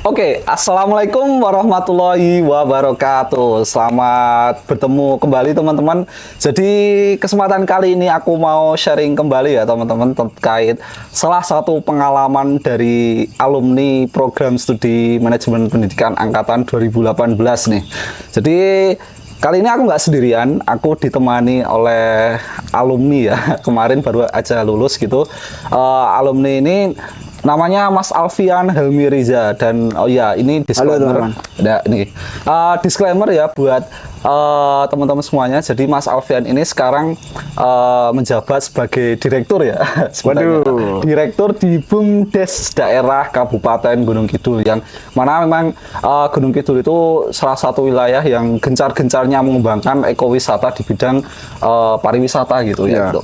Oke, Assalamualaikum warahmatullahi wabarakatuh. Selamat bertemu kembali teman-teman. Jadi kesempatan kali ini aku mau sharing kembali ya teman-teman terkait salah satu pengalaman dari alumni program studi manajemen pendidikan angkatan 2018 nih. Jadi kali ini aku nggak sendirian, aku ditemani oleh alumni ya. Kemarin baru aja lulus gitu. Alumni ini namanya Mas Alfian Helmi Riza, dan oh ya ini disclaimer. Ada ini disclaimer ya buat teman-teman semuanya. Jadi Mas Alfian ini sekarang menjabat sebagai direktur ya. Waduh. Direktur di BUMDes daerah Kabupaten Gunung Kidul, yang mana memang Gunung Kidul itu salah satu wilayah yang gencar-gencarnya mengembangkan ekowisata di bidang pariwisata gitu ya. Gitu.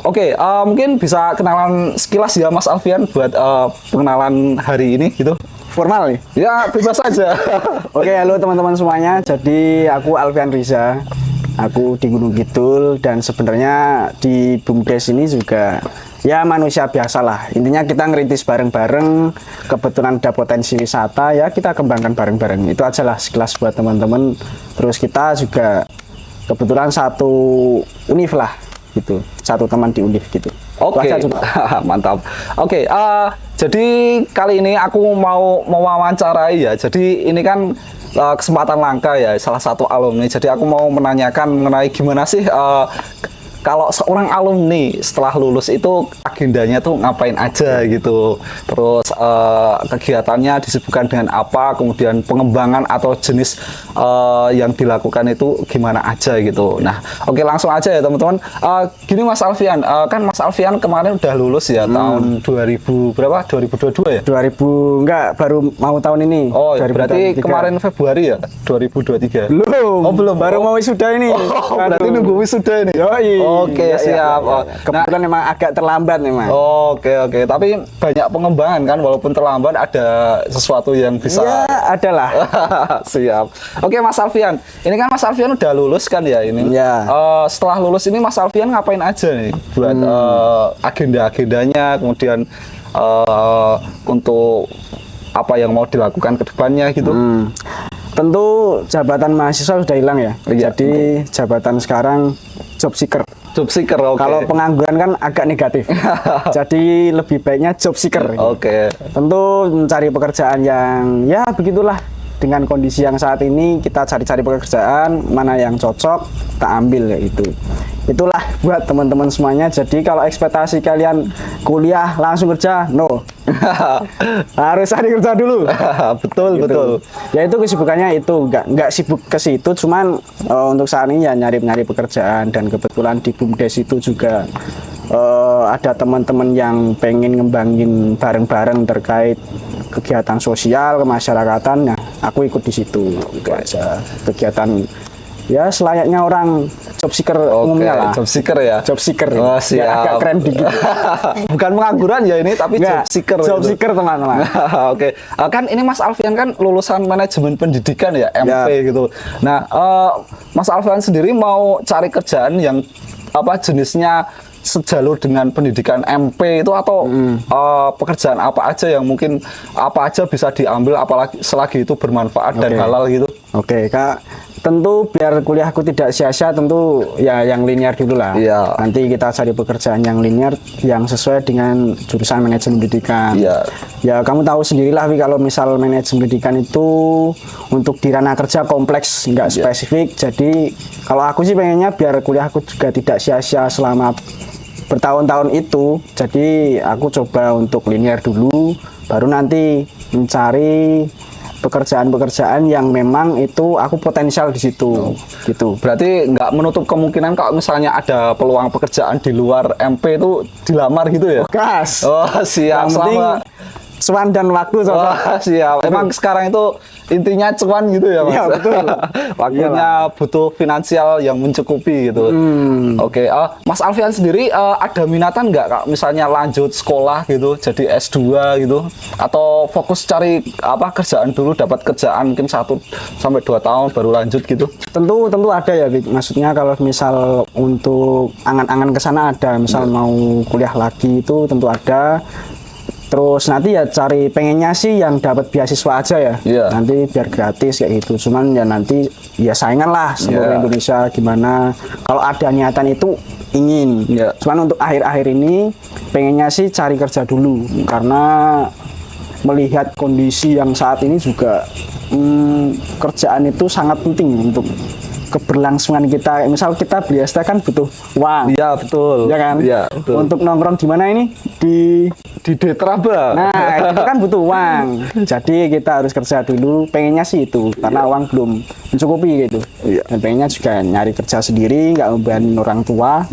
Oke, mungkin bisa kenalan sekilas ya Mas Alfian buat pengenalan hari ini gitu. Formal nih? Ya, bebas saja. Oke, halo teman-teman semuanya. Jadi aku Alfian Riza. Aku di Gunung Kidul, dan sebenarnya di BUMDes ini juga ya manusia biasa lah. Intinya kita ngerintis bareng-bareng, kebetulan ada potensi wisata, ya kita kembangkan bareng-bareng. Itu aja lah sekilas buat teman-teman. Terus kita juga kebetulan satu univ lah gitu. Satu teman di univ gitu. Oke, mantap. Oke, jadi kali ini aku mau mewawancarai ya. Jadi ini kan kesempatan langka ya, salah satu alumni. Jadi aku mau menanyakan mengenai gimana sih kalau seorang alumni setelah lulus itu agendanya tuh ngapain aja gitu. Terus kegiatannya disibukkan dengan apa, kemudian pengembangan atau jenis yang dilakukan itu gimana aja gitu. Nah, oke langsung aja ya teman-teman. Gini Mas Alfian, kan Mas Alfian kemarin udah lulus ya tahun 2000 berapa? 2022 ya? 2000 enggak, baru mau tahun ini. Oh, berarti kemarin Februari ya? 2023. Belum. Oh, belum. Baru mau wisuda ini. Oh, berarti nunggu wisuda ini. Yoi. Oke, Ya, siap. ya. Kebetulan memang agak terlambat memang. Oke. Tapi banyak pengembangan kan, walaupun terlambat ada sesuatu yang bisa. Ya, adalah. Siap. Oke, Mas Alfian. Ini kan Mas Alfian udah lulus kan ya ini. Ya. Setelah lulus ini Mas Alfian ngapain aja nih buat agenda-agendanya, kemudian untuk apa yang mau dilakukan ke depannya gitu. Tentu jabatan mahasiswa sudah hilang ya. Iya, Jadi jabatan sekarang job seeker. Job seeker, oke. Kalau pengangguran kan agak negatif. Jadi lebih baiknya job seeker. Oke. Tentu mencari pekerjaan yang ya begitulah. Dengan kondisi yang saat ini kita cari-cari pekerjaan mana yang cocok, kita ambil ya itu. Itulah buat teman-teman semuanya. Jadi kalau ekspektasi kalian kuliah langsung kerja, no. Harus cari kerja dulu. Betul, gitu. betul. Ya itu kesibukannya itu nggak sibuk ke situ, cuman untuk saat ini ya nyari pekerjaan, dan kebetulan di BUMDes itu juga ada teman-teman yang pengen ngembangin bareng-bareng terkait kegiatan sosial kemasyarakatan. Nah, aku ikut di situ. Itu aja kegiatan ya selayaknya orang job seeker umumnya lah. Job seeker ya. Job seeker. Oh, siap. Ya, agak keren dikit. Bukan pengangguran ya ini, tapi job seeker. Job seeker teman-teman. Oke. Kan ini Mas Alfian kan lulusan manajemen pendidikan ya, MP gitu. Nah, Mas Alfian sendiri mau cari kerjaan yang apa jenisnya sejalur dengan pendidikan MP itu, atau pekerjaan apa aja yang mungkin apa aja bisa diambil, apalagi selagi itu bermanfaat dan halal gitu. Oke, Kak. Tentu biar kuliahku tidak sia-sia, tentu ya yang linear dulu lah. Iya. Nanti kita cari pekerjaan yang linear yang sesuai dengan jurusan manajemen pendidikan. Iya. Ya kamu tahu sendirilah, kalau misal manajemen pendidikan itu untuk di ranah kerja kompleks, nggak spesifik. Jadi kalau aku sih pengennya biar kuliahku juga tidak sia-sia selama bertahun-tahun itu. Jadi aku coba untuk linear dulu, baru nanti mencari pekerjaan-pekerjaan yang memang itu aku potensial di situ. Gitu. Berarti nggak menutup kemungkinan kalau misalnya ada peluang pekerjaan di luar MP itu dilamar gitu ya? Gas. Oh, siap. Yang penting cuan dan waktu. Siap. Emang sekarang itu intinya cuan gitu ya Mas? Iya, betul. Waktunya butuh finansial yang mencukupi gitu. Oke, Mas Alfian sendiri ada minatan nggak Kak, misalnya lanjut sekolah gitu, jadi S2 gitu, atau fokus cari apa kerjaan dulu, dapat kerjaan mungkin 1 sampai 2 tahun baru lanjut gitu? Tentu ada ya, Bik. Maksudnya kalau misal untuk angan-angan ke sana ada, misal mau kuliah lagi itu tentu ada. Terus nanti ya cari pengennya sih yang dapat beasiswa aja ya. Iya. Nanti biar gratis kayak gitu. Cuman ya nanti ya saingan lah seluruh Iya. Indonesia gimana. Kalau ada niatan itu ingin. Iya. Cuman untuk akhir-akhir ini pengennya sih cari kerja dulu karena melihat kondisi yang saat ini juga kerjaan itu sangat penting untuk keberlangsungan kita. Misal kita beli ST kan butuh uang. Iya betul. Ya kan? Iya betul. Untuk nongkrong di mana ini? Di Detraba. Nah, itu kan butuh uang. Jadi kita harus kerja dulu. Pengennya sih itu, karena uang belum mencukupi gitu. Iya. Dan pengennya juga nyari kerja sendiri, nggak ngebebanin orang tua.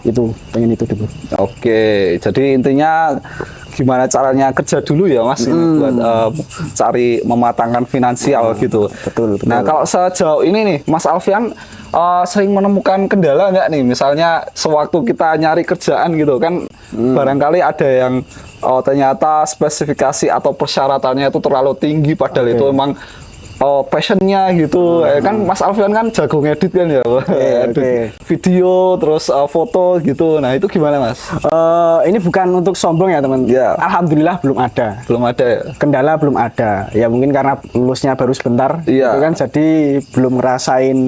Itu, pengen itu dulu. Oke, jadi intinya gimana caranya kerja dulu ya Mas ini buat cari mematangkan finansial gitu. Betul, betul. Nah kalau sejauh ini nih Mas Alfian sering menemukan kendala nggak nih? Misalnya sewaktu kita nyari kerjaan gitu kan barangkali ada yang ternyata spesifikasi atau persyaratannya itu terlalu tinggi padahal itu emang passionnya gitu. Kan Mas Alfian kan jago ngedit kan ya, edit video terus foto gitu. Nah itu gimana Mas? Ini bukan untuk sombong ya teman. Ya. Alhamdulillah belum ada. Belum ada ya? Kendala belum ada. Ya mungkin karena lulusnya baru sebentar. Iya. Gitu kan, jadi belum ngerasain.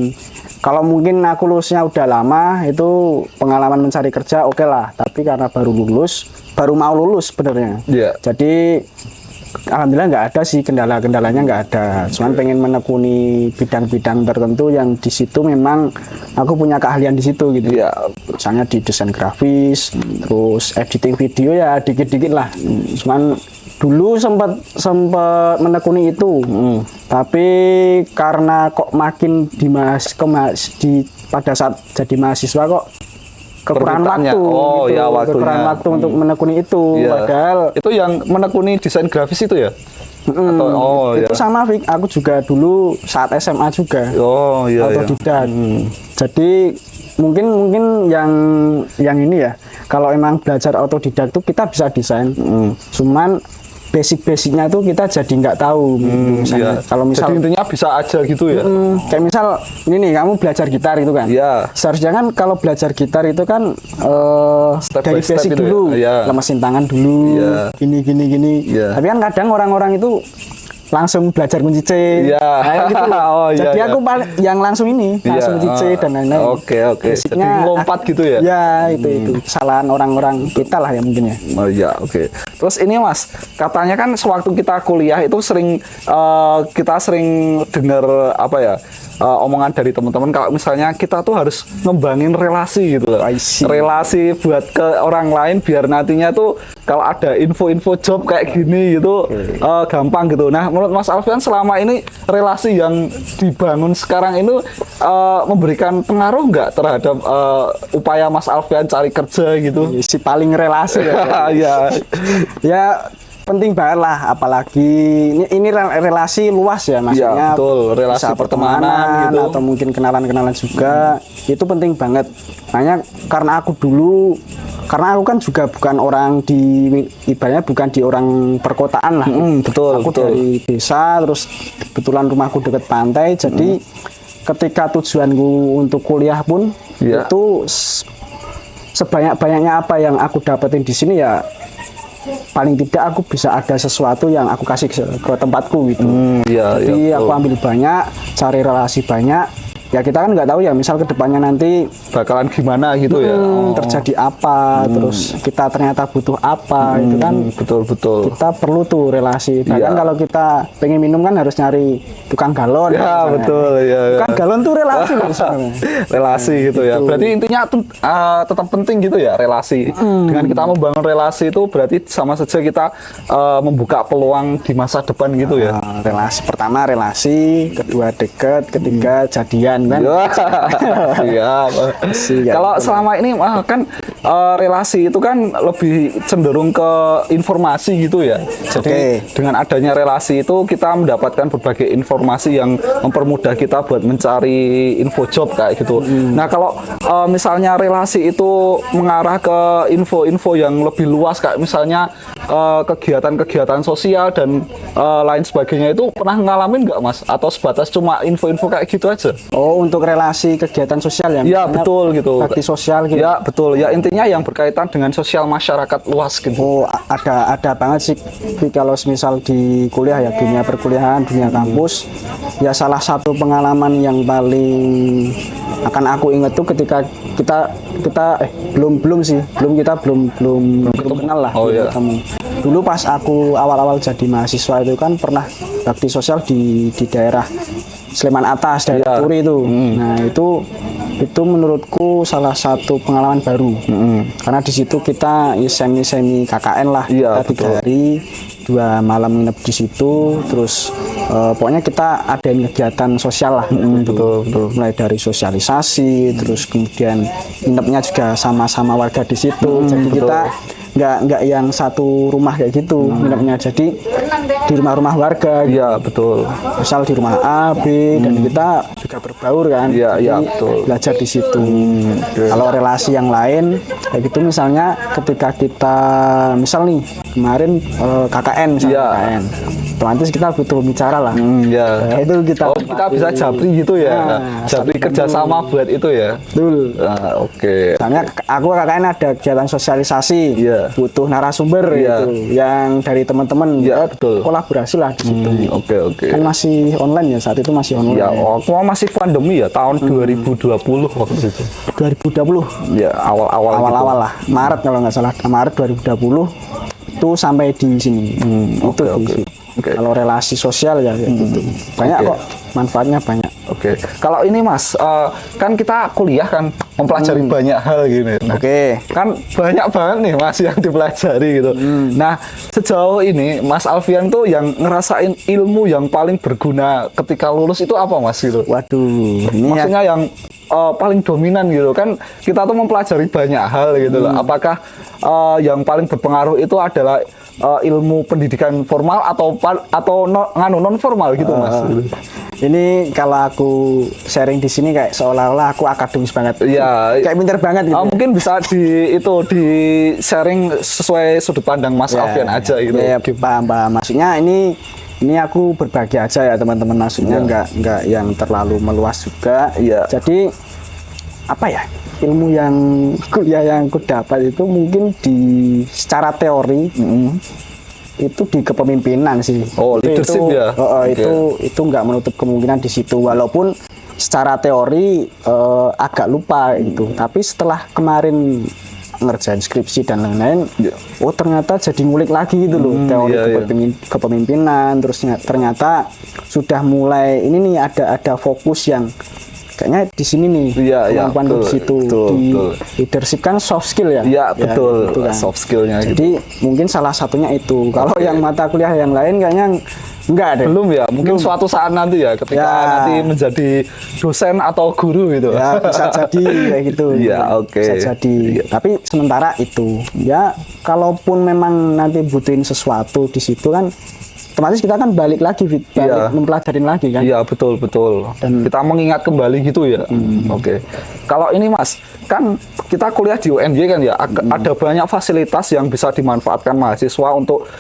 Kalau mungkin aku lulusnya udah lama, itu pengalaman mencari kerja oke lah. Tapi karena baru lulus, baru mau lulus sebenarnya. Iya. Jadi alhamdulillah nggak ada sih, kendalanya nggak ada. Cuman pengen menekuni bidang-bidang tertentu yang di situ memang aku punya keahlian di situ gitu. Iya. Misalnya di desain grafis, terus editing video ya dikit-dikit lah. Cuman dulu sempat menekuni itu. Tapi karena kok makin pada saat jadi mahasiswa kok kekurangan Permintaannya. waktu Oh, gitu. ya, waktunya. Kekurangan waktu untuk menekuni itu. Iya. Padahal Itu yang menekuni desain grafis itu ya? Atau itu ya. sama Fik, aku juga dulu saat SMA juga Oh iya ya. autodidak. Jadi mungkin yang ini ya, kalau emang belajar autodidak tuh kita bisa desain. Cuman basic-basicnya tuh kita jadi nggak tahu. Misalnya, Iya. kalau misal Jadi intinya bisa aja gitu ya? kayak misal ini nih kamu belajar gitar gitu kan. Iya. Seharusnya kan kalau belajar gitar itu kan Step dari by step basic gitu ya? dulu, Iya. lemesin tangan dulu, Iya. gini. Iya. Tapi kan kadang orang-orang itu langsung belajar kunci C. Iya. Nah, gitu loh. Oh, iya, Jadi iya. aku paling yang langsung ini, langsung kunci C dan lain-lain. Oke. Basicnya, Jadi lompat gitu ya? Ya, itu kesalahan orang-orang kita lah ya mungkin ya. Oh iya, oke. Terus ini Mas, katanya kan sewaktu kita kuliah itu sering kita sering dengar apa ya omongan dari teman-teman kalau misalnya kita tuh harus ngembangin relasi gitu loh. I see. Relasi buat ke orang lain biar nantinya tuh kalau ada info-info job kayak gini gitu gampang gitu. Nah, menurut Mas Alfian selama ini relasi yang dibangun sekarang itu memberikan pengaruh nggak terhadap upaya Mas Alfian cari kerja gitu? Si paling relasi ya. Iya. Ya penting banget lah, apalagi ini relasi luas ya, maksudnya betul. Relasi bisa pertemanan gitu. atau mungkin kenalan-kenalan juga. Itu penting banget. Makanya karena aku kan juga bukan orang ibaratnya bukan di orang perkotaan lah. Betul, Aku betul. dari desa, terus kebetulan rumahku dekat pantai, jadi ketika tujuanku untuk kuliah pun Iya. itu sebanyak-banyaknya apa yang aku dapetin di sini ya paling tidak aku bisa ada sesuatu yang aku kasih ke tempatku gitu. Iya, Jadi iya, aku betul. ambil banyak, cari relasi banyak. Ya kita kan nggak tahu ya, misal kedepannya nanti Bakalan gimana gitu ya? terjadi apa, terus kita ternyata butuh apa, itu kan Betul. kita perlu tuh relasi. Bahkan Iya. kalau kita pengen minum kan harus nyari tukang galon. Ya misalnya. betul ya. Tukang galon tuh relasi loh sebenarnya. Relasi gitu ya. Berarti intinya tetap penting gitu ya relasi. Dengan kita membangun relasi itu berarti sama saja kita membuka peluang di masa depan gitu ya. Relasi pertama relasi, kedua deket, ketiga jadian kan. Siap. Siap. Kalau selama ini kan relasi itu kan lebih cenderung ke informasi gitu ya. Jadi dengan adanya relasi itu kita mendapatkan berbagai informasi yang mempermudah kita buat mencari info job kayak gitu. Nah kalau misalnya relasi itu mengarah ke info-info yang lebih luas kayak misalnya kegiatan-kegiatan sosial dan lain sebagainya itu pernah ngalamin nggak Mas? Atau sebatas cuma info-info kayak gitu aja? Oh, untuk relasi kegiatan sosial ya? Ya Misalnya betul gitu. Bakti sosial gitu. Ya betul. Ya intinya intinya yang berkaitan dengan sosial masyarakat luas gitu. Oh, ada banget sih. Tapi kalau misal di kuliah ya, dunia perkuliahan, dunia kampus, ya salah satu pengalaman yang paling akan aku ingat tuh ketika belum kenal lah. Oh, iya. Ketemu. Dulu pas aku awal-awal jadi mahasiswa itu kan pernah bakti sosial di daerah Sleman Atas, daerah Turi itu. Nah, itu menurutku salah satu pengalaman baru. Karena di situ kita semi KKN lah. Iya, kita 3 hari 2 malam nginep di situ, terus pokoknya kita adain kegiatan sosial lah. Betul. Mulai dari sosialisasi, terus kemudian nginepnya juga sama-sama warga di situ. Jadi kita nggak yang satu rumah kayak gitu nginepnya, jadi di rumah-rumah warga gitu. Iya, betul. Misal di rumah A, B, dan kita juga berbaur kan. Iya, Jadi betul. belajar di situ. Kalau relasi yang lain kayak gitu, misalnya ketika kita misal nih kemarin KKN misalnya, Iya. KKN otomatis kita butuh bicara lah. Iya. Nah, itu kita bisa japri gitu ya. Nah, Japri kerjasama buat itu ya. betul. Oke. Misalnya aku KKN ada kegiatan sosialisasi, Iya. butuh narasumber Iya. gitu, yang dari teman-teman, Iya, ya, betul. kolaborasi lah di situ. Oke. Kan masih online ya, saat itu masih online. Ya, aku masih pandemi ya tahun 2020 waktu itu. 2020 Ya, awal-awal gitu. awal-awal lah, Maret kalau nggak salah, Maret 2020 itu sampai di sini. Itu oke, di oke. sini. Oke. Kalau relasi sosial ya kayak gitu. Banyak Oke. kok, manfaatnya banyak. Oke. Kalau ini Mas, kan kita kuliah kan mempelajari banyak hal gini. Nah, Oke. kan banyak banget nih Mas yang dipelajari gitu. Nah, sejauh ini Mas Alfian tuh yang ngerasain ilmu yang paling berguna ketika lulus itu apa Mas gitu? Waduh, ini ya Maksudnya yang paling dominan gitu kan, kita tuh mempelajari banyak hal gitu loh. Apakah yang paling berpengaruh itu adalah ilmu pendidikan formal atau non formal gitu Mas? ini kalau aku sharing di sini kayak seolah-olah aku akademis banget. Iya. Kayak pinter banget gitu. Mungkin bisa di sharing sesuai sudut pandang Mas Alfian aja gitu. Ya, paham. Maksudnya ini aku berbagi aja ya teman-teman. Maksudnya nggak yang terlalu meluas juga. Iya. Jadi apa ya, ilmu yang kuliah yang aku dapat itu mungkin secara teori itu di kepemimpinan sih. Oh, leadership ya? Oke. Itu nggak menutup kemungkinan di situ, walaupun secara teori agak lupa gitu. Tapi setelah kemarin ngerjain skripsi dan lain-lain, oh ternyata jadi ngulik lagi gitu loh, teori kepemimpinan. Terus ternyata sudah mulai ini nih ada fokus yang kayaknya di sini nih, kemampuan di situ. Leadership kan soft skill ya. Iya, betul. gitu kan. Soft skillnya gitu. Jadi mungkin salah satunya itu. Kalau yang mata kuliah yang lain kayaknya enggak deh. Belum ya, mungkin suatu saat nanti ya ketika nanti menjadi dosen atau guru gitu. Ya, bisa jadi kayak gitu. Iya, oke. Bisa jadi. Tapi sementara itu, ya kalaupun memang nanti butuhin sesuatu di situ kan, otomatis kita kan balik lagi, mempelajarin lagi kan. Iya, betul. Dan kita mengingat kembali gitu ya. Oke. Kalau ini Mas, kan kita kuliah di UNY kan ya, ada banyak fasilitas yang bisa dimanfaatkan mahasiswa untuk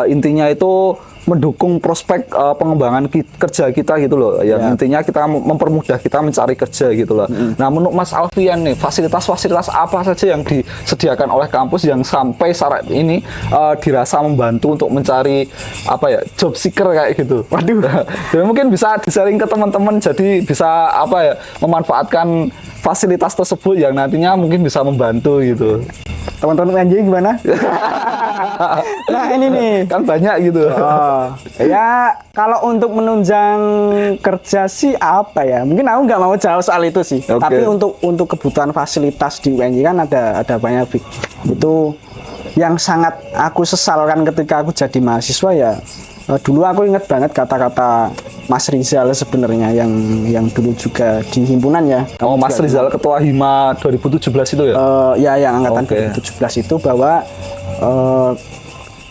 intinya itu mendukung prospek pengembangan kerja kita gitu loh. Yang intinya kita mempermudah kita mencari kerja gitu loh. Nah, menurut Mas Alfian nih, fasilitas-fasilitas apa saja yang disediakan oleh kampus yang sampai saat ini dirasa membantu untuk mencari apa ya, job seeker kayak gitu. Waduh. Jadi mungkin bisa di-sharing ke teman-teman, jadi bisa apa ya, memanfaatkan fasilitas tersebut yang nantinya mungkin bisa membantu gitu. Teman-teman UNJ gimana? Nah ini nih. Kan banyak gitu. Ya kalau untuk menunjang kerja sih apa ya? Mungkin aku nggak mau jauh soal itu sih. Oke. Tapi untuk kebutuhan fasilitas di UNJ kan ada banyak. Itu yang sangat aku sesalkan ketika aku jadi mahasiswa ya. Dulu aku ingat banget kata-kata Mas Rizal sebenarnya yang dulu juga di himpunan ya. Oh, Mas Rizal ketua Hima 2017 itu ya? Ya yang angkatan 2017 itu bahwa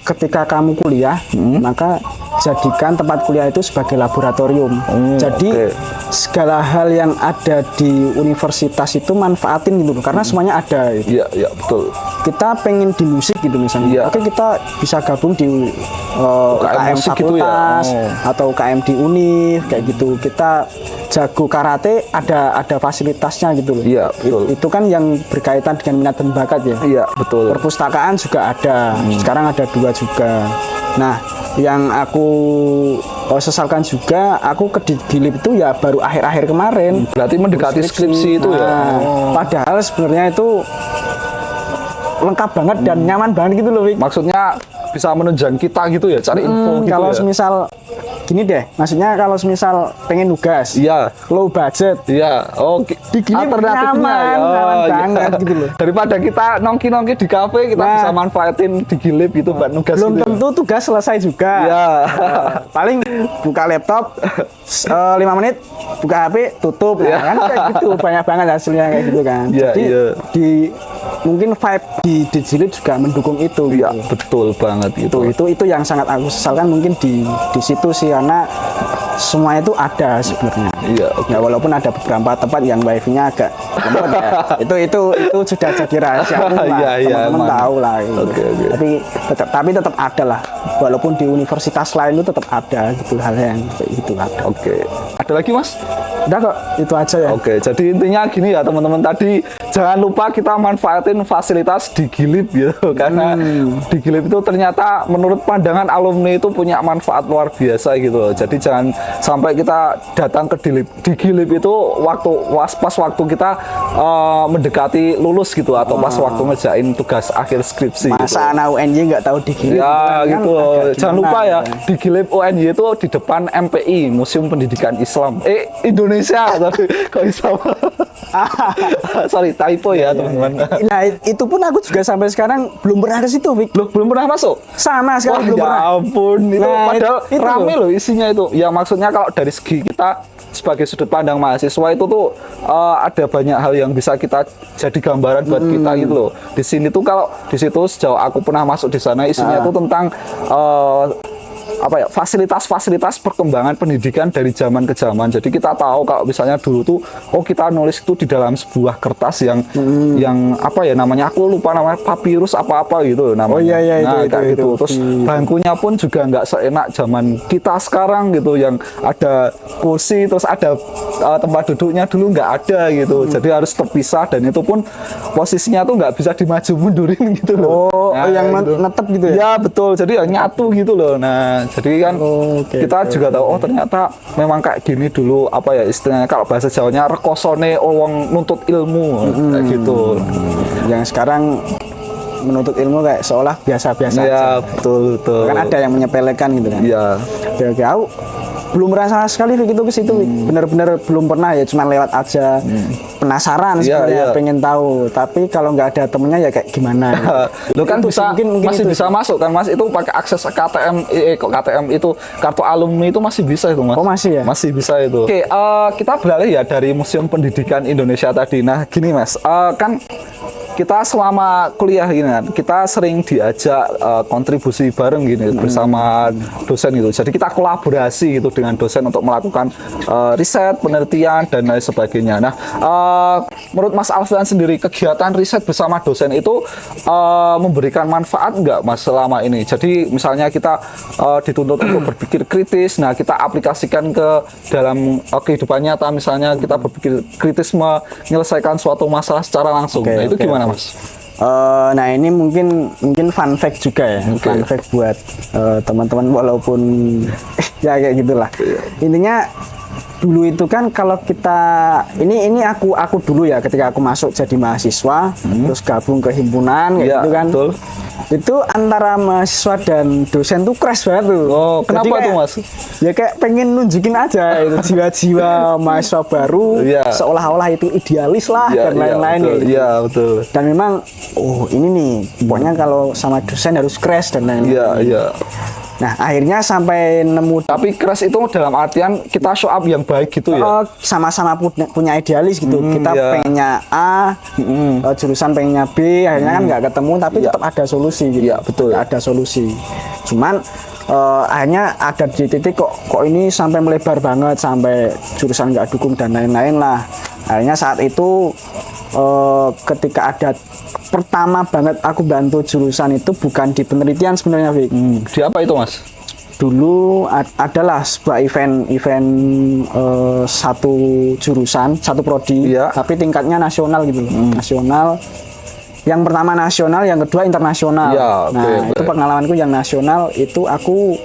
ketika kamu kuliah, maka jadikan tempat kuliah itu sebagai laboratorium. Jadi oke. segala hal yang ada di universitas itu manfaatin gitu, karena semuanya ada. Gitu. Iya, iya, betul. Kita pengen di musik gitu misalnya, Iya. oke kita bisa gabung di UKM musik gitu ya? fakultas Oh. atau UKM di univ kayak gitu. Kita jago karate, ada fasilitasnya gitu loh. Iya, betul. Itu kan yang berkaitan dengan minat dan bakat ya. Iya, betul. Perpustakaan juga ada. Sekarang ada 2 juga. Nah, yang aku sesalkan juga, aku ke Digilip itu ya baru akhir-akhir kemarin. Berarti mendekati skripsi itu ya. Nah, padahal sebenarnya itu lengkap banget dan nyaman banget gitu loh, Wik. Maksudnya bisa menunjang kita gitu ya, cari info gitu Kalau ya. semisal gini deh, maksudnya kalau semisal pengen nugas, Iya. low budget, Iya, oh Digilip alternatifnya nyaman, ya. Oh, nyaman iya. banget gitu loh. Daripada kita nongki-nongki di kafe, kita Nah. bisa manfaatin Digilip gitu buat nugas belum gitu. tentu tugas selesai juga. Iya. Paling buka laptop 5 menit, buka HP, tutup. Nah, kan kayak gitu, banyak banget hasilnya kayak gitu kan. Iya, Jadi iya. mungkin vibe di Digilip juga mendukung itu. Iya, Gitu. betul banget gitu. Itu yang sangat aku sesalkan mungkin di situ sih, karena semua itu ada sebenarnya. Iya, oke. Ya walaupun ada beberapa tempat yang wifi-nya agak lemot ya. itu sudah jadi rahasia umum lah. Iya, iya, Teman-teman emang. tahu lah gitu. Oke, oke. Tapi tetap ada lah. Walaupun di universitas lain itu tetap ada gitu, hal yang kayak gitu ada. Oke. Ada lagi, Mas? Udah kok, itu aja ya. Oke, jadi intinya gini ya teman-teman, tadi jangan lupa kita manfaatin fasilitas Digilip gitu, karena Digilip itu ternyata menurut pandangan alumni itu punya manfaat luar biasa gitu. Jadi jangan sampai kita datang ke Digilip itu pas waktu kita mendekati lulus gitu, atau pas waktu ngerjain tugas akhir skripsi. Gitu. Masa anak UNY nggak tahu Digilip? Ya kan gitu. agak Jangan gimana lupa ya, gitu. di Gilip UNY itu di depan MPI, Museum Pendidikan Islam. Indonesia, sorry, kok Islam? Sorry, typo ya teman-teman. Nah, itu pun aku juga sampai sekarang belum pernah ke situ, Vic. Loh, belum pernah masuk? Sama Wah, sekali belum ya pernah. ampun, itu Nah, padahal itu rame loh. loh isinya itu. Ya maksudnya kalau dari segi kita sebagai sudut pandang mahasiswa itu tuh ada banyak hal yang bisa kita jadi gambaran buat kita gitu loh. Di sini tuh kalau di situ sejauh aku pernah masuk di sana isinya itu tentang apa ya, fasilitas-fasilitas perkembangan pendidikan dari zaman ke zaman. Jadi kita tahu kalau misalnya dulu tuh kita nulis itu di dalam sebuah kertas yang apa ya namanya, aku lupa namanya, papirus apa-apa gitu namanya. Oh, iya, itu, Nah, kayak itu. gitu. Terus bangkunya pun juga nggak seenak zaman kita sekarang gitu, yang ada kursi terus ada tempat duduknya, dulu nggak ada gitu. Jadi harus terpisah, dan itu pun posisinya tuh nggak bisa dimaju mundurin gitu loh. Oh, Nah, yang gitu. netep gitu ya? Ya betul, jadi ya nyatu gitu loh. Nah, jadi kan Oke, kita juga tahu, ternyata memang kayak gini dulu, apa ya istilahnya, kalau bahasa Jawanya rekosone wong nuntut ilmu kayak gitu. Yang sekarang menuntut ilmu kayak seolah biasa-biasa aja. Ya betul betul. Kan ada yang menyepelekan gitu kan. Iya. Oke, aku belum merasa sekali gitu ke situ. Bener-bener belum pernah ya, cuma lewat aja. Penasaran Iya, sebenarnya, iya. pengen tahu. Tapi kalau nggak ada temennya ya kayak gimana. Lo kan Itu sih, bisa mungkin masih itu bisa sih. masuk kan Mas, itu pakai akses KTM, kok KTM itu kartu alumni itu masih bisa itu Mas. Oh, masih ya? Masih bisa itu. Oke, kita beralih ya dari Museum Pendidikan Indonesia tadi. Nah, gini Mas, kan kita selama kuliah gini kan, kita sering diajak kontribusi bareng gini bersama dosen gitu. Jadi kita kolaborasi gitu dengan dosen untuk melakukan riset, penelitian dan lain sebagainya. Nah, menurut Mas Alfian sendiri, kegiatan riset bersama dosen itu memberikan manfaat nggak Mas selama ini? Jadi misalnya kita dituntut untuk berpikir kritis, nah kita aplikasikan ke dalam kehidupan nyata, misalnya kita berpikir kritis menyelesaikan suatu masalah secara langsung. Oke, Nah, itu oke, gimana oke. Mas? Nah ini mungkin fun fact juga ya, Oke. fun fact buat teman-teman, walaupun ya kayak gitulah. Intinya dulu itu kan kalau kita ini aku dulu ya, ketika aku masuk jadi mahasiswa terus gabung ke himpunan kayak Iya, gitu kan. betul. Itu antara mahasiswa dan dosen tuh crash banget tuh. Oh, Jadi kenapa kayak- tuh, Mas? Ya kayak pengen nunjukin aja itu jiwa-jiwa mahasiswa baru, Iya. seolah-olah itu idealis lah Iya, dan lain-lain betul. kayak gitu. Iya, betul. Dan memang ini nih pokoknya kalau sama dosen harus crash dan lain-lain. Iya, iya. Nah, akhirnya sampai nemu Tapi keras itu dalam artian kita show up yang baik gitu ya. sama-sama punya idealis gitu. Kita iya. pengennya A, jurusan pengennya B, akhirnya kan nggak ketemu, tapi tetap ada solusi gitu. Iya, betul. Ada solusi. Cuman akhirnya ada di titik kok ini sampai melebar banget sampai jurusan nggak dukung dan lain-lain lah. Akhirnya saat itu ketika ada pertama banget aku bantu jurusan itu bukan di penelitian sebenarnya, Vic. Di apa itu, Mas? Dulu adalah sebuah event satu jurusan, satu prodi, Iya. tapi tingkatnya nasional gitu loh. Nasional. Yang pertama nasional, yang kedua internasional. Iya, Nah, oke. itu pengalamanku yang nasional itu aku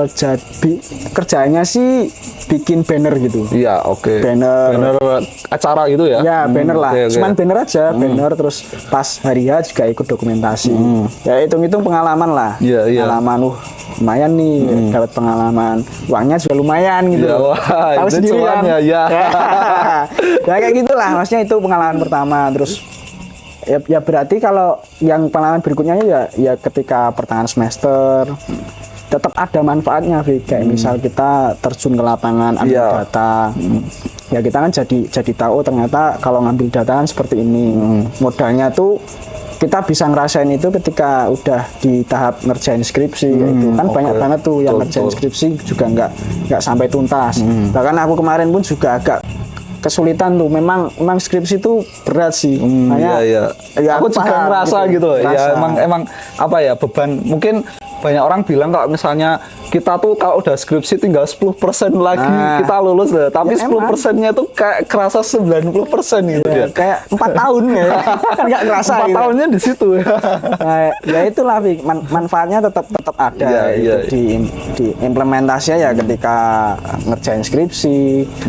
jadi kerjanya sih bikin banner gitu. Iya, oke. Banner. Acara gitu ya? Ya, banner lah. Oke, oke. Cuman banner aja, banner terus pas hari H juga ikut dokumentasi. Ya hitung-hitung pengalaman lah. Iya, iya. Pengalaman lumayan nih, dapat pengalaman. Uangnya juga lumayan gitu. Ya, wah, Tahu itu sendiri cuan kan. ya, ya. Ya kayak gitulah, maksudnya itu pengalaman pertama. Terus ya berarti kalau yang pengalaman berikutnya ya ketika pertengahan semester tetap ada manfaatnya, Vic. Kayak misal kita terjun ke lapangan ambil Iya. data, ya kita kan jadi tahu ternyata kalau ngambil data kan seperti ini. Modalnya tuh kita bisa ngerasain itu ketika udah di tahap ngerjain skripsi, gitu kan. Banyak banget tuh yang Betul, ngerjain betul. skripsi juga nggak sampai tuntas. Bahkan aku kemarin pun juga agak kesulitan tuh. Memang skripsi itu berat sih. Makanya, Iya, iya. ya aku juga paham ngerasa gitu. Ya Ngerasa. emang apa ya, beban. Mungkin banyak orang bilang kalau misalnya kita tuh kalau udah skripsi tinggal 10% lagi Nah. kita lulus deh. Tapi Ya, 10%-nya tuh kayak kerasa 90% gitu Ya, ya. kayak 4 tahun ya. Kan nggak ngerasa 4 gitu. tahunnya di situ ya. Nah, ya itulah, Vic. manfaatnya tetap ada. Iya, iya. Di implementasinya ya ketika ngerjain skripsi,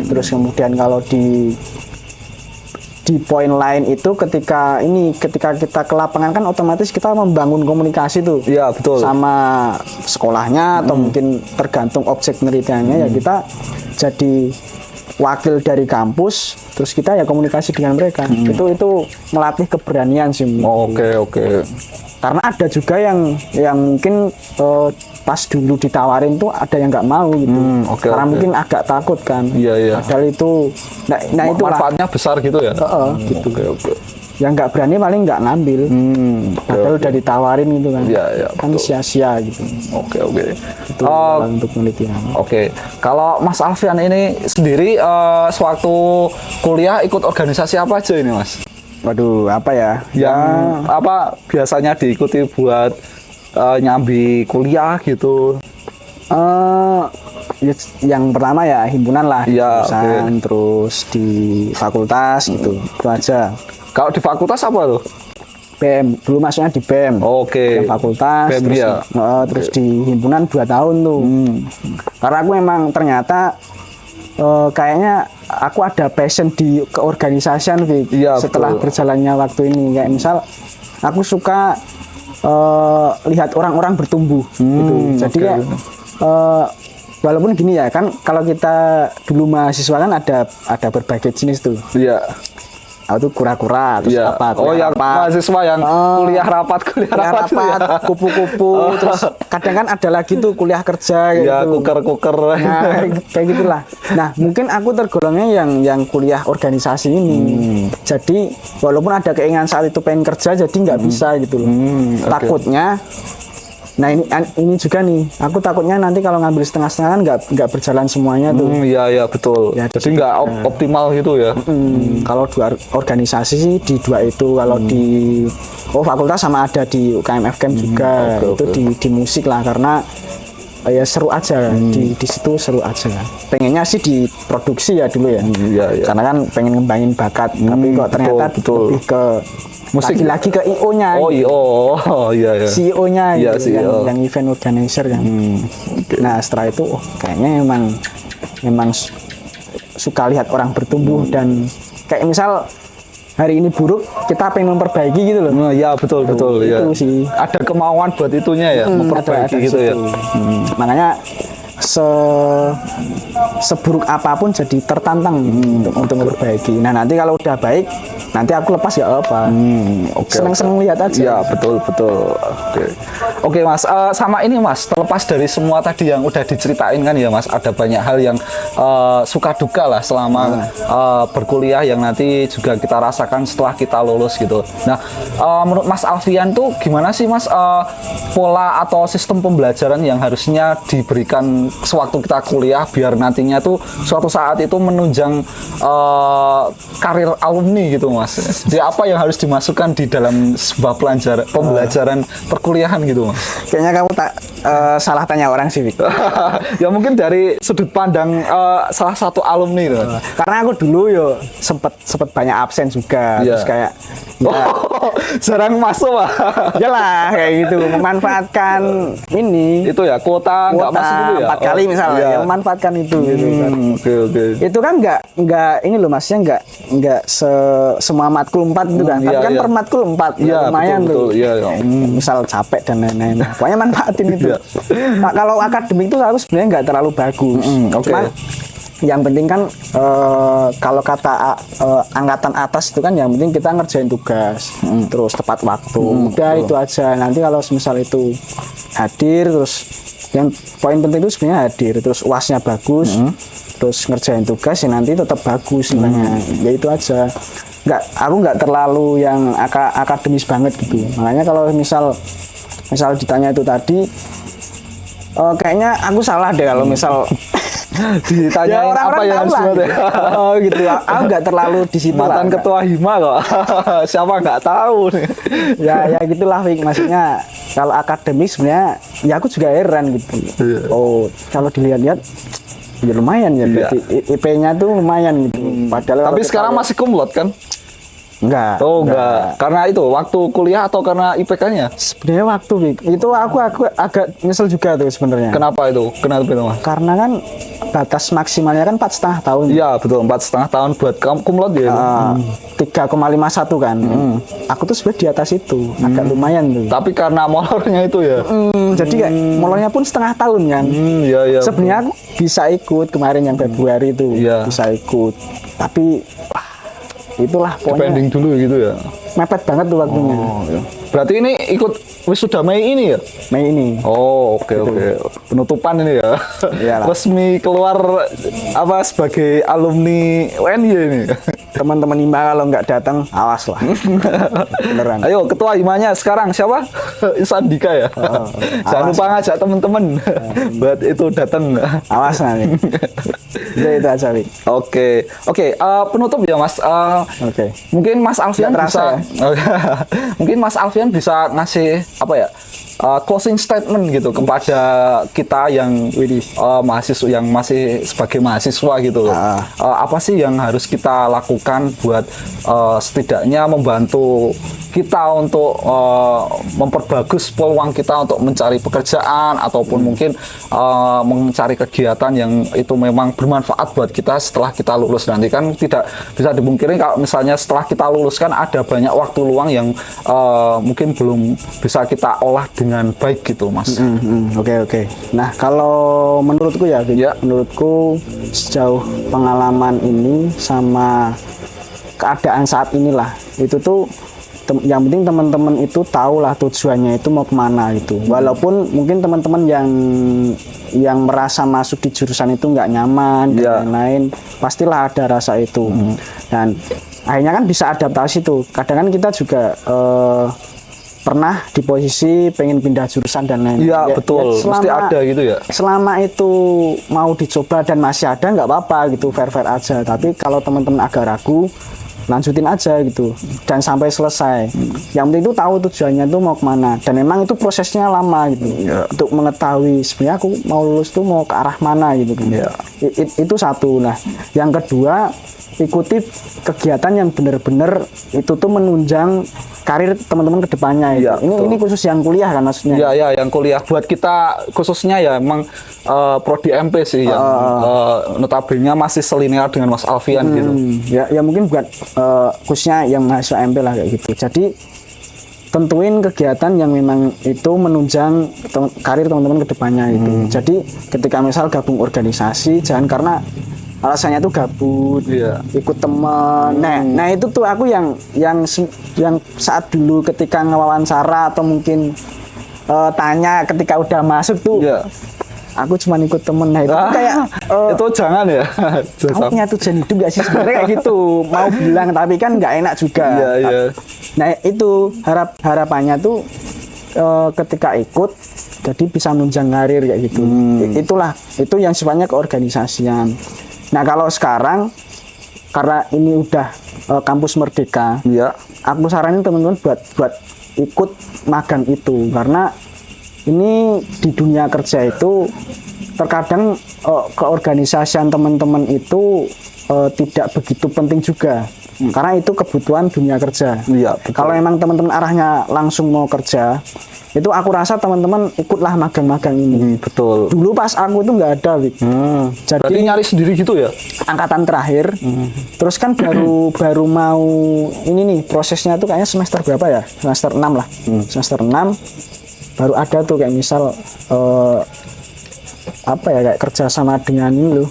terus kemudian kalau di poin lain itu ketika kita ke lapangan kan otomatis kita membangun komunikasi tuh. Iya, betul. Sama sekolahnya atau mungkin tergantung objek penelitiannya, ya kita jadi wakil dari kampus, terus kita ya komunikasi dengan mereka. Itu melatih keberanian sih. Oke, oke. Karena ada juga yang mungkin pas dulu ditawarin tuh ada yang nggak mau gitu. Oke, Karena oke. mungkin agak takut kan. Iya, iya. Padahal itu nah itu lah. Manfaatnya besar gitu ya. Gitu. Oke, oke. Yang nggak berani paling nggak ngambil. Padahal udah ditawarin gitu kan. Iya, iya, Kan betul. sia-sia gitu. Oke, oke. Itu untuk penelitian. Oke, kalau Mas Alfian ini sendiri sewaktu kuliah ikut organisasi apa aja ini, Mas? Waduh, apa ya? Yang apa biasanya diikuti buat nyambi kuliah gitu? Yang pertama ya himpunan lah, Iya, jurusan, terus di fakultas gitu. Itu aja. Kalau di fakultas apa tuh? BEM, dulu masuknya di BEM. Oke. Yang fakultas, BEM, terus, ya. terus di himpunan 2 tahun tuh. Karena aku memang ternyata kayaknya aku ada passion di keorganisasian, Vic. Iya, Setelah betul. berjalannya waktu ini, kayak misal aku suka lihat orang-orang bertumbuh gitu. Jadi oke. kayak walaupun gini ya kan, kalau kita dulu mahasiswa kan ada berbagai jenis tuh. Iya. Itu kura-kura, terus Iya. apa? Oh, yang mahasiswa yang kuliah rapat kuliah itu ya. rapat, kupu-kupu, terus kadang kan ada lagi tuh kuliah kerja kayak Ya, gitu. kuker-kuker. Nah, kayak gitulah. Nah, mungkin aku tergolongnya yang kuliah organisasi ini. Jadi, walaupun ada keinginan saat itu pengen kerja, jadi nggak bisa gitu loh. oke. Takutnya, nah ini juga nih, aku takutnya nanti kalau ngambil setengah-setengah kan nggak berjalan semuanya tuh. Iya, iya, betul. Ya, Jadi nggak optimal gitu ya. Kalau organisasi sih di 2 itu, kalau di fakultas sama ada di UKM FKM juga. oke, Itu di musik lah, karena ya seru aja di situ, seru aja. Pengennya sih di produksi ya dulu ya. Iya, iya. Karena kan pengen ngembangin bakat, tapi kok ternyata betul. lebih ke Musik. lagi ke IO-nya. Oh, iya. Oh, iya, iya. CEO-nya Iya, gitu, CEO. yang event organizer kan. Nah, setelah itu kayaknya memang suka lihat orang bertumbuh, dan kayak misal hari ini buruk, kita pengen memperbaiki gitu loh. Nah, ya betul betul Itu ya. sih. Ada kemauan buat itunya ya, memperbaiki Ada gitu ya. situ. Makanya seburuk apapun jadi tertantang untuk memperbaiki. Nah nanti kalau udah baik, nanti aku lepas ya apa. Seneng-seneng lihat aja. Ya betul betul. Oke Mas, sama ini Mas, terlepas dari semua tadi yang udah diceritain kan ya Mas, ada banyak hal yang suka duka lah selama berkuliah yang nanti juga kita rasakan setelah kita lulus gitu. Nah, menurut Mas Alfian tuh gimana sih Mas pola atau sistem pembelajaran yang harusnya diberikan sewaktu kita kuliah biar nantinya tuh suatu saat itu menunjang karir alumni gitu Mas. Jadi apa yang harus dimasukkan di dalam sebuah pembelajaran perkuliahan gitu Mas? Kayaknya kamu tak salah tanya orang sih, Vic. Ya mungkin dari sudut pandang salah satu alumni itu. Karena aku dulu yo sempet banyak absen juga, terus kayak jarang masuk Pak. Yalah kayak gitu, memanfaatkan ini itu ya kuota nggak masuk dulu ya 4 kali misalnya, ya, memanfaatkan itu gitu kan. Oke. Itu kan nggak ini loh maksudnya nggak semua matkul 4 gitu kan, tapi kan per matkul 4 lumayan betul, tuh. Misal capek dan lain-lain, pokoknya manfaatin itu. Nah, kalau akademik itu harus sebenarnya nggak terlalu bagus, cuman yang penting kan kalau kata angkatan atas itu kan yang penting kita ngerjain tugas terus tepat waktu, udah itu aja. Nanti kalau misal itu hadir, terus yang poin penting itu sebenarnya hadir, terus UASnya bagus, terus ngerjain tugas ya nanti tetap bagus sebenarnya. Ya itu aja, aku nggak terlalu yang akademis banget gitu. Makanya kalau misal ditanya itu tadi, kayaknya aku salah deh kalau misal ditanyain ya, apa yang harus gitu. Gitu. Aku nggak terlalu di situ. Mantan ketua hima kok. Siapa nggak tahu nih. ya gitulah, Vic. Maksudnya kalau akademik sebenarnya ya aku juga heran gitu. Oh, kalau dilihat-lihat ya lumayan ya. Berarti IP-nya tuh lumayan gitu. Padahal tapi sekarang masih kumlot kan? Enggak. Oh, enggak. Karena itu waktu kuliah atau karena IPK-nya? Sebenarnya waktu, Vic. Itu aku agak nyesel juga tuh sebenarnya. Kenapa itu? Kenapa itu, Mas? Karena kan batas maksimalnya kan 4,5 tahun. Iya, betul. 4,5 tahun buat kumlot ya. 3,51 kan. Aku tuh sebenarnya di atas itu, agak lumayan tuh. Tapi karena molornya itu ya. Jadi kayak molornya pun setengah tahun kan. Iya. Sebenarnya aku bisa ikut kemarin yang Februari itu, bisa ikut. Tapi itulah pokoknya. Depending dulu gitu ya. Mepet banget tuh waktunya. Iya. Berarti ini ikut wisuda Mei ini ya? Mei ini. Oh, oke. Penutupan ini ya. Iyalah. Resmi keluar apa sebagai alumni UNY ini. Teman-teman Hima kalau nggak datang, awas lah. Beneran. Ayo, ketua himanya sekarang siapa? Sandika ya. Jangan lupa ngajak teman-teman buat itu datang. Awas nanti. Itu aja, Vic. Oke, penutup ya Mas. Oke. Mungkin Mas Alfian bisa, mungkin Mas Alfian bisa ngasih apa ya, closing statement gitu kepada kita yang mahasiswa yang masih sebagai mahasiswa gitu. Apa sih yang harus kita lakukan buat setidaknya membantu kita untuk memperbagus peluang kita untuk mencari pekerjaan ataupun mungkin mencari kegiatan yang itu memang bermanfaat buat kita setelah kita lulus nanti. Kan tidak bisa dipungkiri kalau misalnya setelah kita lulus kan ada banyak waktu luang yang mungkin belum bisa kita olah dengan baik gitu, Mas. Oke. Nah, kalau menurutku ya, menurutku sejauh pengalaman ini sama keadaan saat inilah, itu tuh yang penting teman-teman itu tahulah tujuannya itu mau kemana gitu. Walaupun mungkin teman-teman yang merasa masuk di jurusan itu nggak nyaman dan lain-lain, pastilah ada rasa itu. Dan akhirnya kan bisa adaptasi tuh. Kadang kan kita juga pernah di posisi pengen pindah jurusan dan lain-lain. Iya, betul. Mesti ada gitu ya. Selama itu mau dicoba dan masih ada, nggak apa-apa gitu, fair-fair aja. Tapi kalau teman-teman agak ragu, lanjutin aja gitu dan sampai selesai. Yang penting itu tahu tujuannya itu mau kemana, dan memang itu prosesnya lama gitu untuk mengetahui sebenarnya aku mau lulus tuh mau ke arah mana gitu kan. Itu satu. Nah, yang kedua, ikuti kegiatan yang benar-benar itu tuh menunjang karir teman-teman ke depannya itu. Ini khusus yang kuliah kan maksudnya. Iya, yang kuliah buat kita khususnya ya emang prodi MP sih yang notabene masih selinear dengan Mas Alfian gitu. Ya mungkin buat khususnya yang mahasiswa MP lah kayak gitu. Jadi tentuin kegiatan yang memang itu menunjang karir teman-teman ke depannya itu. Jadi ketika misal gabung organisasi jangan karena alasannya tuh gabut, Iya. ikut teman. Nah itu tuh aku yang saat dulu ketika ngewawancara atau mungkin tanya ketika udah masuk tuh, Iya. aku cuma ikut temen. Nah itu tuh kayak itu jangan ya. kamu punya tujuan hidup gak sih sebenarnya kayak gitu. Mau bilang tapi kan nggak enak juga. Iya, iya. Nah itu harapannya tuh ketika ikut jadi bisa menunjang karir kayak gitu. Itu yang sifatnya keorganisasian. Nah kalau sekarang karena ini udah kampus Merdeka, Iya. aku saranin teman-teman buat ikut magang itu karena ini di dunia kerja itu terkadang keorganisasian teman-teman itu tidak begitu penting juga karena itu kebutuhan dunia kerja. Iya, betul. Kalau emang teman-teman arahnya langsung mau kerja, itu aku rasa teman-teman ikutlah magang-magang ini. Betul. Dulu pas aku itu nggak ada, Wik. Jadi Berarti nyari sendiri gitu ya? angkatan terakhir, terus kan baru mau ini nih prosesnya tuh kayaknya semester berapa ya? Semester 6 lah. Semester 6 baru ada tuh kayak misal apa ya kayak kerja sama dengan ini loh.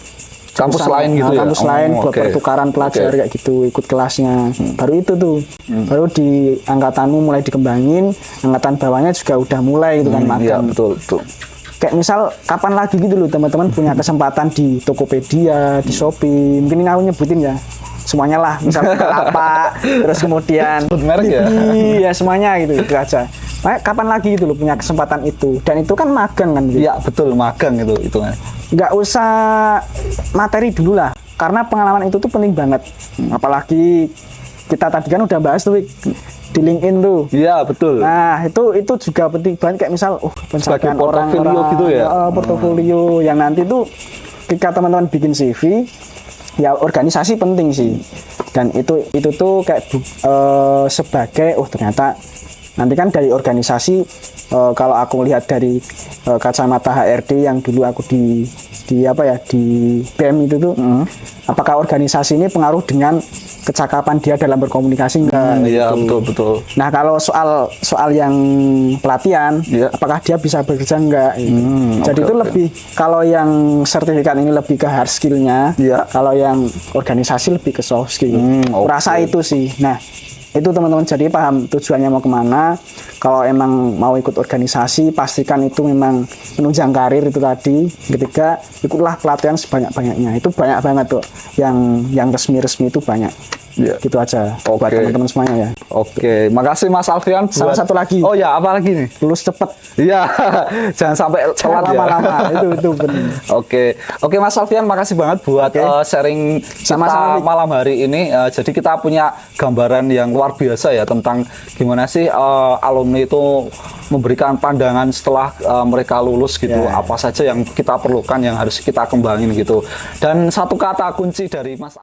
Kampus Sama- lain gitu ya? Kampus lain buat oke. pertukaran pelajar Oke. kayak gitu, ikut kelasnya. Baru itu tuh. Baru di angkatanmu mulai dikembangin, angkatan bawahnya juga udah mulai gitu kan Iya, magang. betul. Kayak misal kapan lagi gitu loh teman-teman punya kesempatan di Tokopedia, di Shopee, mungkin ini aku nyebutin ya semuanya lah, misal Bukalapak, terus kemudian Sebut merek ya? Blibli, ya semuanya gitu, itu aja. Makanya kapan lagi gitu loh punya kesempatan itu, dan itu kan magang kan gitu. Iya, betul, magang itu hitungannya. Nggak usah materi dulu lah, karena pengalaman itu tuh penting banget. Apalagi kita tadi kan udah bahas tuh Wik, di LinkedIn tuh. Iya, betul. Nah, itu juga penting banget kayak misal pencapaian Sebagai portofolio gitu ya? Portofolio yang nanti tuh ketika teman-teman bikin CV, ya organisasi penting sih. Dan itu tuh kayak sebagai ternyata nanti kan dari organisasi kalau aku lihat dari kacamata HRD yang dulu aku di BEM itu tuh apakah organisasi ini pengaruh dengan kecakapan dia dalam berkomunikasi enggak Iya, gitu. betul. Nah kalau soal yang pelatihan, Iya. apakah dia bisa bekerja enggak? Jadi oke, itu oke. lebih kalau yang sertifikat ini lebih ke hard skill-nya, Iya. kalau yang organisasi lebih ke soft skill. oke. Rasa itu sih. Nah itu teman-teman jadi paham tujuannya mau kemana. Kalau emang mau ikut organisasi, pastikan itu memang menunjang karir itu tadi. Ketiga, ikutlah pelatihan sebanyak-banyaknya. Itu banyak banget tuh. Yang resmi-resmi itu banyak. Iya. Gitu aja buat Oke. teman-teman semuanya ya. Oke, makasih Mas Alfian. Sama satu lagi. Oh ya, apa lagi nih? Lulus cepet, Iya, jangan sampai telat ya. lama-lama. itu benar. Oke Mas Alfian, makasih banget buat Oke. sharing kita Sama-sama, Wik. malam hari ini. Jadi kita punya gambaran yang luar biasa ya tentang gimana sih alumni itu memberikan pandangan setelah mereka lulus gitu. Ya. Apa saja yang kita perlukan, yang harus kita kembangin gitu. Dan satu kata kunci dari Mas